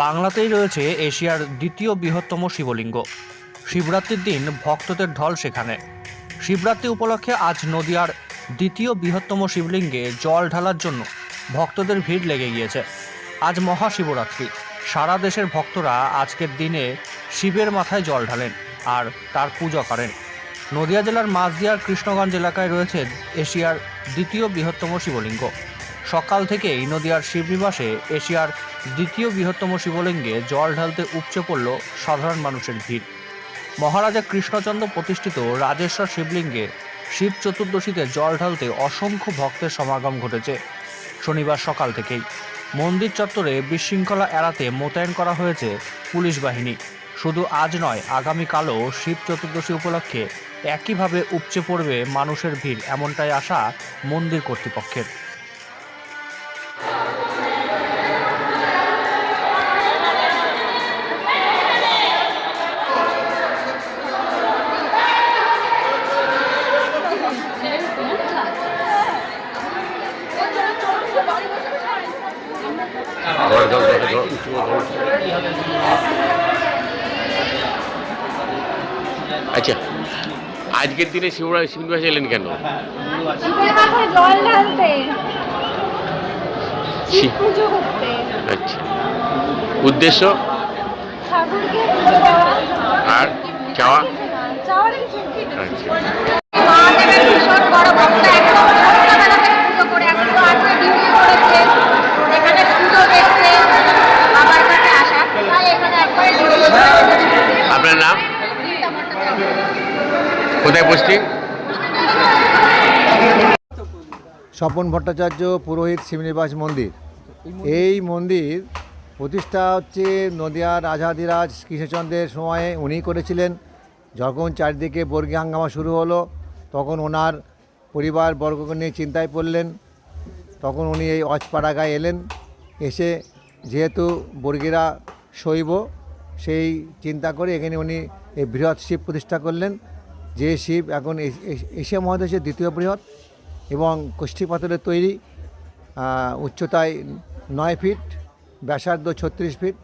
বাংলাতেই রয়েছে এশিয়ার দ্বিতীয় বৃহত্তম শিবলিঙ্গ। শিবরাত্রির দিন ভক্তদের ঢল সেখানে। শিবরাত্রি উপলক্ষে আজ নদিয়ার দ্বিতীয় বৃহত্তম শিবলিঙ্গে জল ঢালার জন্য ভক্তদের ভিড় লেগে গিয়েছে। আজ মহাশিবরাত্রি। সারা দেশের ভক্তরা আজকের দিনে শিবের মাথায় জল ঢালেন আর তার পূজা করেন। নদিয়া জেলার মাঝদিয়ার কৃষ্ণগঞ্জ এলাকায় রয়েছে এশিয়ার দ্বিতীয় বৃহত্তম শিবলিঙ্গ। সকাল থেকেই নদিয়ার শিবনিবাসে এশিয়ার দ্বিতীয় বৃহত্তম শিবলিঙ্গে জল ঢালতে উপচে পড়ল সাধারণ মানুষের ভিড়। মহারাজা কৃষ্ণচন্দ্র প্রতিষ্ঠিত রাজেশ্বর শিবলিঙ্গে শিব চতুর্দশীতে জল ঢালতে অসংখ্য ভক্তের সমাগম ঘটেছে। শনিবার সকাল থেকেই মন্দির চত্বরে বিশৃঙ্খলা এড়াতে মোতায়েন করা হয়েছে পুলিশ বাহিনী। শুধু আজ নয়, আগামীকালও শিব চতুর্দশী উপলক্ষে একইভাবে উপচে পড়বে মানুষের ভিড়, এমনটাই আশা মন্দির কর্তৃপক্ষের। আচ্ছা, আজকের দিনে শিবনিবাসে এলেন কেন? শিবের মাথায় জল ঢালতে, শিব পুজো করতে। আচ্ছা, উদ্দেশ্য ঠাকুরকে পুজো দেওয়া আর চাওয়া? চাওয়ার কিছু না। আচ্ছা, মহাদেবের ভীষণ বড় ভক্ত, একদম ছোটবেলা থেকে পুজো করে এখনো আজকে ডিউটি করেছে, এখানে সুযোগ এসছে বাবার কাছে আসা, তাই এখানে একবারে আপনার নাম? কোথায় পোস্টিং? স্বপন ভট্টাচার্য, পুরোহিত শিবনিবাস মন্দির। এই মন্দির প্রতিষ্ঠা হচ্ছে নদিয়ার রাজাধিরাজ কৃষ্ণচন্দ্রের সময়ে উনি করেছিলেন। যখন চারিদিকে বর্গী হাঙ্গামা শুরু হলো, তখন ওনার পরিবার বর্গকে নিয়ে চিন্তায় পড়লেন। তখন উনি এই অজপাড়াগায় এলেন। এসে যেহেতু বর্গীরা শৈব, সেই চিন্তা করে এখানে উনি এই বৃহৎ শিব প্রতিষ্ঠা করলেন। যে শিব এখন এশিয়া মহাদেশের দ্বিতীয় বৃহৎ এবং কষ্টি পাথরের তৈরি, উচ্চতায় 9 ফিট, ব্যাসার্ধ 36 ফিট।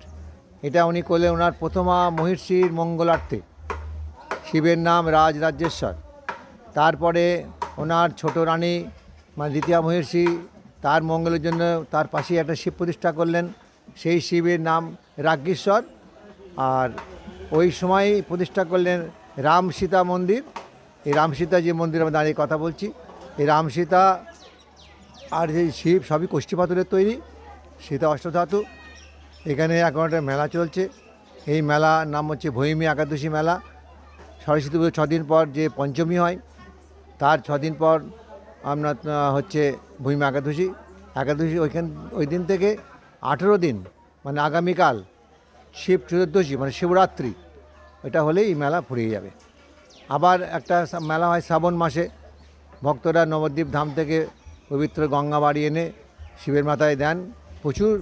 এটা উনি করলেন ওনার প্রথমা মহিষীর মঙ্গলার্থে। শিবের নাম রাজরাজেশ্বর। তারপরে ওনার ছোট রানী মানে দ্বিতীয় মহিষী, তার মঙ্গলের জন্য তার পাশেই একটা শিব প্রতিষ্ঠা করলেন। সেই শিবের নাম রাজ্ঞেশ্বর। আর ওই সময়ই প্রতিষ্ঠা করলেন রাম সীতা মন্দির। এই রাম সীতা যে মন্দির আমি দাঁড়িয়ে কথা বলছি, এই রাম সীতা আর এই শিব সবই কষ্টি পাথরের তৈরি, সীতা অষ্টধাতু। এখানে এখন একটা মেলা চলছে। এই মেলার নাম হচ্ছে ভৈমী একাদশী মেলা। সরস্বতী পুজো 6 দিন পর যে পঞ্চমী হয়, তার 6 দিন পর আপনার হচ্ছে ভৈমী একাদশী। ওই দিন থেকে 18 দিন মানে আগামীকাল শিব চতুর্দশী মানে শিবরাত্রি, এটা হলেই এই মেলা ফুরিয়ে যাবে। আবার একটা মেলা হয় শ্রাবণ মাসে। ভক্তরা নবদ্বীপ ধাম থেকে পবিত্র গঙ্গা বাড়ি এনে শিবের মাথায় দেন। প্রচুর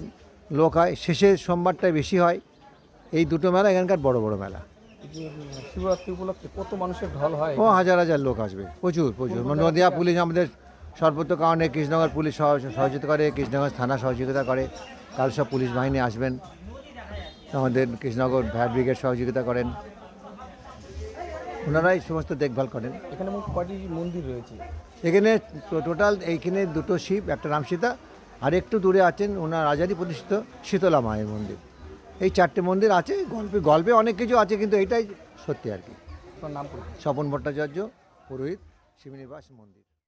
লোক হয়, শেষের সোমবারটায় বেশি হয়। এই দুটো মেলা এখানকার বড় বড় মেলা। শিবরাত্রি উপলক্ষে কত মানুষের ঢল হয়? ও হাজার হাজার লোক আসবে, প্রচুর। নদিয়া পুলিশ আমাদের সর্বত্র কারণে, কৃষ্ণনগর পুলিশ সহযোগিতা করে, কৃষ্ণনগর থানা সহযোগিতা করে। কাল সব পুলিশ বাহিনী আসবেন, আমাদের কৃষ্ণনগর ফায়ার ব্রিগেড সহযোগিতা করেন, ওনারাই সমস্ত দেখভাল করেন। এখানে মোট কয়টি মন্দির রয়েছে? এখানে টোটাল এইখানে 2টো শিব, একটা রামসীতা, আর একটু দূরে আছেন ওনার রাজারই প্রতিষ্ঠিত শীতলা মায়ের মন্দির। এই 4টে মন্দির আছে। গল্পে অনেক কিছু আছে, কিন্তু এইটাই সত্যি আর কি। আপনার নাম? স্বপন ভট্টাচার্য, পুরোহিত শিবনিবাস মন্দির।